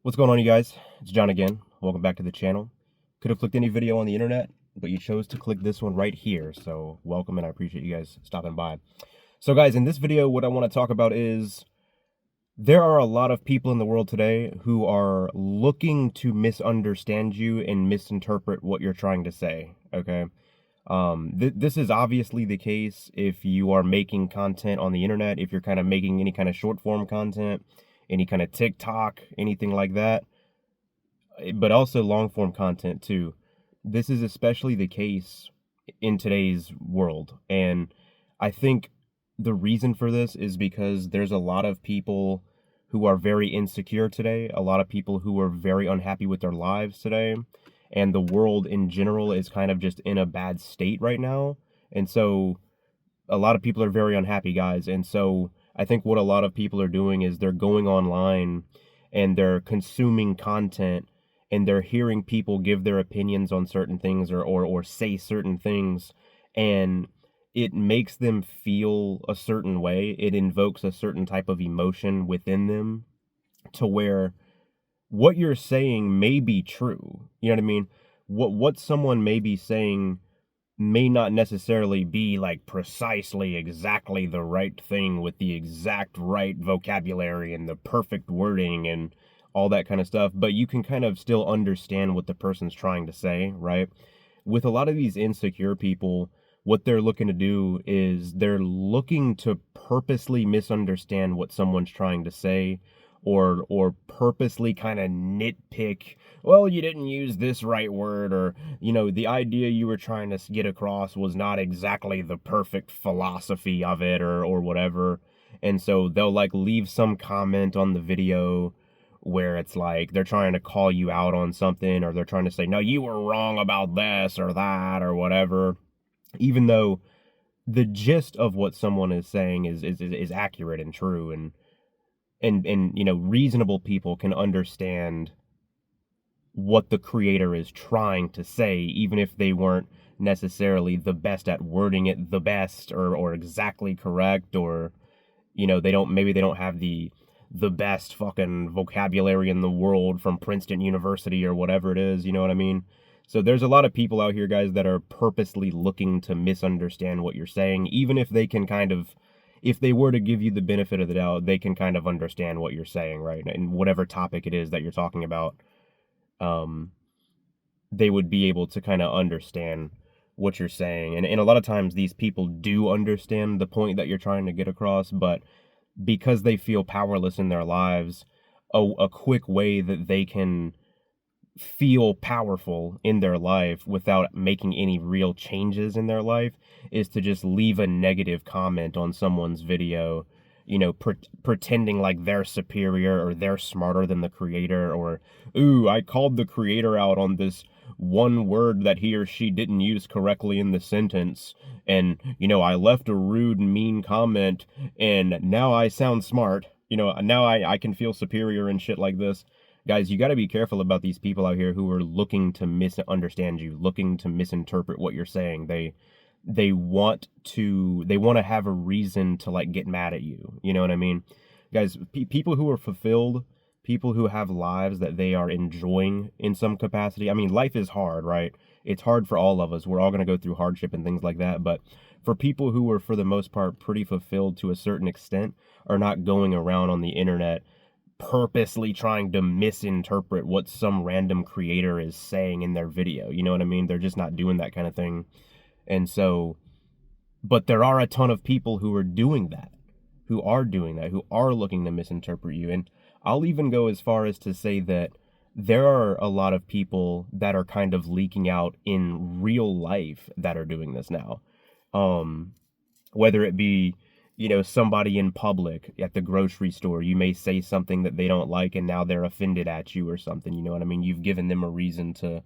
What's going on, you guys? It's John again. Welcome back to the channel. Could have clicked any video on the internet, but you chose to click this one right here. So welcome, and I appreciate you guys stopping by. So guys, in this video, what I want to talk about is there are a lot of people in the world today who are looking to misunderstand you and misinterpret what you're trying to say, okay? This is obviously the case if you are making content on the internet, if you're kind of making any kind of short form content, any kind of TikTok, anything like that, but also long form content too. This is especially the case in today's world. And I think the reason for this is because there's a lot of people who are very insecure today, a lot of people who are very unhappy with their lives today, and the world in general is kind of just in a bad state right now. And so a lot of people are very unhappy, guys. And so I think what a lot of people are doing is they're going online and they're consuming content and they're hearing people give their opinions on certain things or say certain things, and it makes them feel a certain way. It invokes a certain type of emotion within them to where what you're saying may be true. You know what I mean? What someone may be saying may not necessarily be like precisely exactly the right thing with the exact right vocabulary and the perfect wording and all that kind of stuff, but you can kind of still understand what the person's trying to say, right? With a lot of these insecure people, what they're looking to do is they're looking to purposely misunderstand what someone's trying to say, or purposely kind of nitpick, well, you didn't use this right word, or the idea you were trying to get across was not exactly the perfect philosophy of it, or whatever. And so they'll like leave some comment on the video where it's like they're trying to call you out on something, or they're trying to say, no, you were wrong about this or that or whatever, even though the gist of what someone is saying is accurate and true. And reasonable people can understand what the creator is trying to say, even if they weren't necessarily the best at wording it the best, or exactly correct, or maybe they don't have the best fucking vocabulary in the world from Princeton University or whatever it is, you know what I mean? So there's a lot of people out here, guys, that are purposely looking to misunderstand what you're saying, even if they can kind of, if they were to give you the benefit of the doubt, they can kind of understand what you're saying, right? And whatever topic it is that you're talking about, they would be able to kind of understand what you're saying. And a lot of times these people do understand the point that you're trying to get across, but because they feel powerless in their lives, a quick way that they can feel powerful in their life without making any real changes in their life is to just leave a negative comment on someone's video, pretending like they're superior or they're smarter than the creator, or, ooh, I called the creator out on this one word that he or she didn't use correctly in the sentence, and I left a rude, mean comment, and now I sound smart, now I can feel superior and shit like this. Guys, you got to be careful about these people out here who are looking to misunderstand you, looking to misinterpret what you're saying. They want to have a reason to like get mad at you. You know what I mean? Guys, people who are fulfilled, people who have lives that they are enjoying in some capacity. I mean, life is hard, right? It's hard for all of us. We're all going to go through hardship and things like that. But for people who are, for the most part, pretty fulfilled to a certain extent, are not going around on the internet purposely trying to misinterpret what some random creator is saying in their video. You know what I mean? They're just not doing that kind of thing. And so, but there are a ton of people who are doing that, who are looking to misinterpret you. And I'll even go as far as to say that there are a lot of people that are kind of leaking out in real life that are doing this now. Whether it be, somebody in public at the grocery store, you may say something that they don't like and now they're offended at you or something, you know what I mean? You've given them a reason to,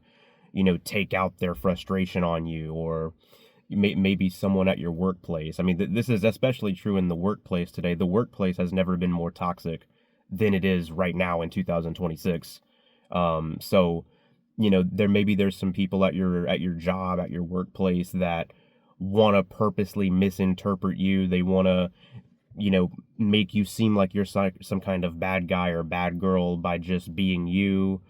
take out their frustration on you, or maybe someone at your workplace. I mean, this is especially true in the workplace today. The workplace has never been more toxic than it is right now in 2026. So, there's some people at your job, at your workplace, that want to purposely misinterpret you. They want to make you seem like you're some kind of bad guy or bad girl by just being you.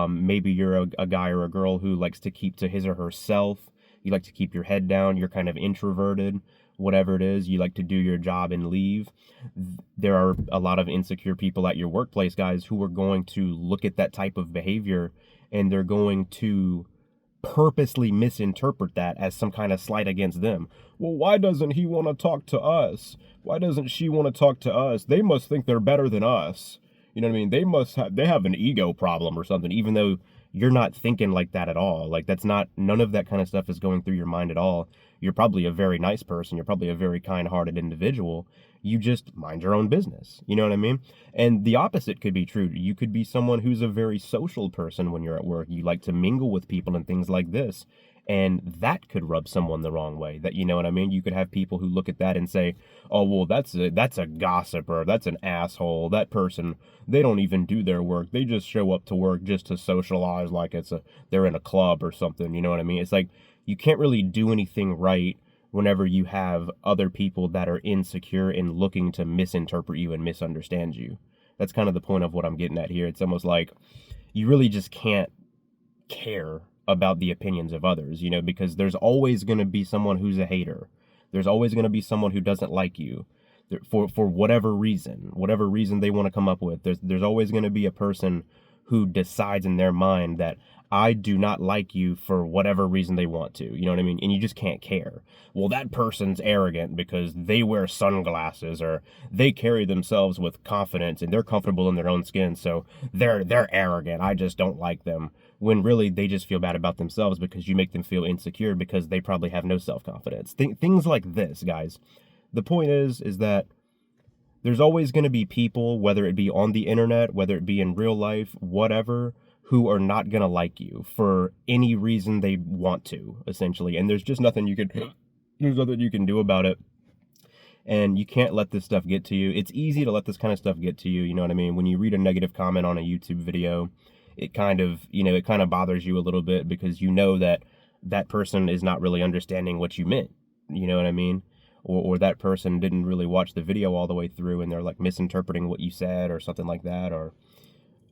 Maybe you're a guy or a girl who likes to keep to his or herself. You like to keep your head down. You're kind of introverted, whatever it is. You like to do your job and leave. There are a lot of insecure people at your workplace, guys, who are going to look at that type of behavior and they're going to purposely misinterpret that as some kind of slight against them. Well, why doesn't he want to talk to us? Why doesn't she want to talk to us? They must think they're better than us. You know what I mean? They have an ego problem or something, even though you're not thinking like that at all. Like, that's not, none of that kind of stuff is going through your mind at all. You're probably a very nice person. You're probably a very kind-hearted individual. You just mind your own business. You know what I mean? And the opposite could be true. You could be someone who's a very social person when you're at work. You like to mingle with people and things like this. And that could rub someone the wrong way. That, you know what I mean? You could have people who look at that and say, oh, well, that's a gossiper. That's an asshole. That person, they don't even do their work. They just show up to work just to socialize like they're in a club or something. You know what I mean? It's like, you can't really do anything right whenever you have other people that are insecure and looking to misinterpret you and misunderstand you. That's kind of the point of what I'm getting at here. It's almost like you really just can't care about the opinions of others, because there's always going to be someone who's a hater. There's always going to be someone who doesn't like you for whatever reason they want to come up with. There's always going to be a person who decides in their mind that I do not like you for whatever reason they want to. You know what I mean? And you just can't care. Well, that person's arrogant because they wear sunglasses, or they carry themselves with confidence and they're comfortable in their own skin, so they're arrogant. I just don't like them. When really they just feel bad about themselves because you make them feel insecure because they probably have no self-confidence. Things like this, guys. The point is that there's always going to be people, whether it be on the internet, whether it be in real life, whatever, who are not going to like you for any reason they want to, essentially. And there's just nothing you can do about it. And you can't let this stuff get to you. It's easy to let this kind of stuff get to you, you know what I mean? When you read a negative comment on a YouTube video, it kind of bothers you a little bit because you know that that person is not really understanding what you meant, you know what I mean? Or that person didn't really watch the video all the way through and they're like misinterpreting what you said or something like that. Or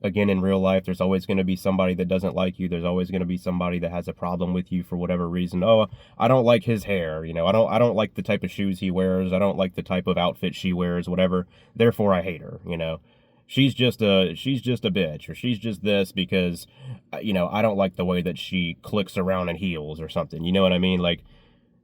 again, in real life, there's always going to be somebody that doesn't like you. There's always going to be somebody that has a problem with you for whatever reason. Oh, I don't like his hair. I don't like the type of shoes he wears. I don't like the type of outfit she wears, whatever. Therefore, I hate her, She's just a bitch, or she's just this because, I don't like the way that she clicks around in heels or something. You know what I mean? Like,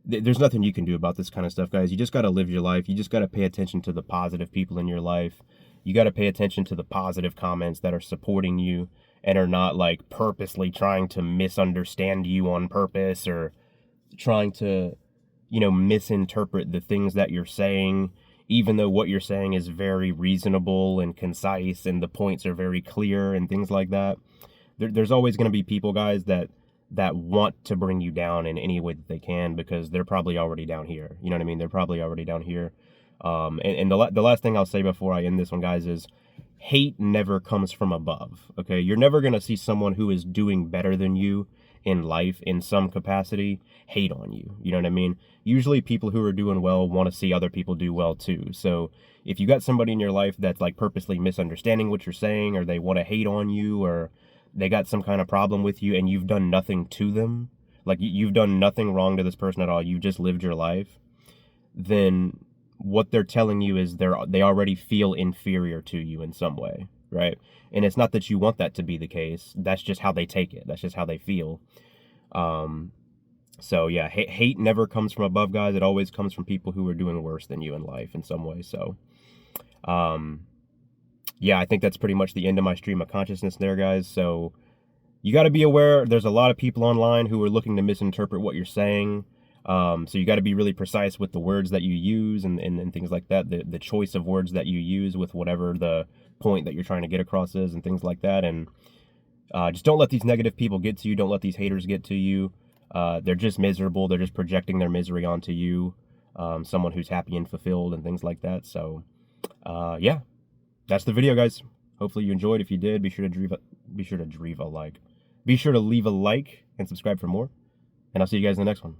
there's nothing you can do about this kind of stuff, guys. You just got to live your life. You just got to pay attention to the positive people in your life. You got to pay attention to the positive comments that are supporting you and are not like purposely trying to misunderstand you on purpose, or trying to, misinterpret the things that you're saying, even though what you're saying is very reasonable and concise and the points are very clear and things like that. There's always going to be people, guys, that want to bring you down in any way that they can because they're probably already down here. You know what I mean? They're probably already down here. And the last thing I'll say before I end this one, guys, is hate never comes from above, okay? You're never going to see someone who is doing better than you in life in some capacity hate on you. You know what I mean? Usually people who are doing well want to see other people do well too. So if you got somebody in your life that's like purposely misunderstanding what you're saying, or they want to hate on you, or they got some kind of problem with you and you've done nothing to them, like you've done nothing wrong to this person at all, you've just lived your life, then what they're telling you is they already feel inferior to you in some way, right? And it's not that you want that to be the case. That's just how they take it. That's just how they feel. So yeah, hate never comes from above, guys. It always comes from people who are doing worse than you in life in some way. So, yeah, I think that's pretty much the end of my stream of consciousness there, guys. So you got to be aware. There's a lot of people online who are looking to misinterpret what you're saying. So you got to be really precise with the words that you use and things like that. The choice of words that you use with whatever the point that you're trying to get across is and things like that. And just don't let these negative people get to you. Don't let these haters get to you. They're just miserable. They're just projecting their misery onto you. Someone who's happy and fulfilled and things like that. So, yeah, that's the video, guys. Hopefully you enjoyed. If you did, be sure to leave a like and subscribe for more. And I'll see you guys in the next one.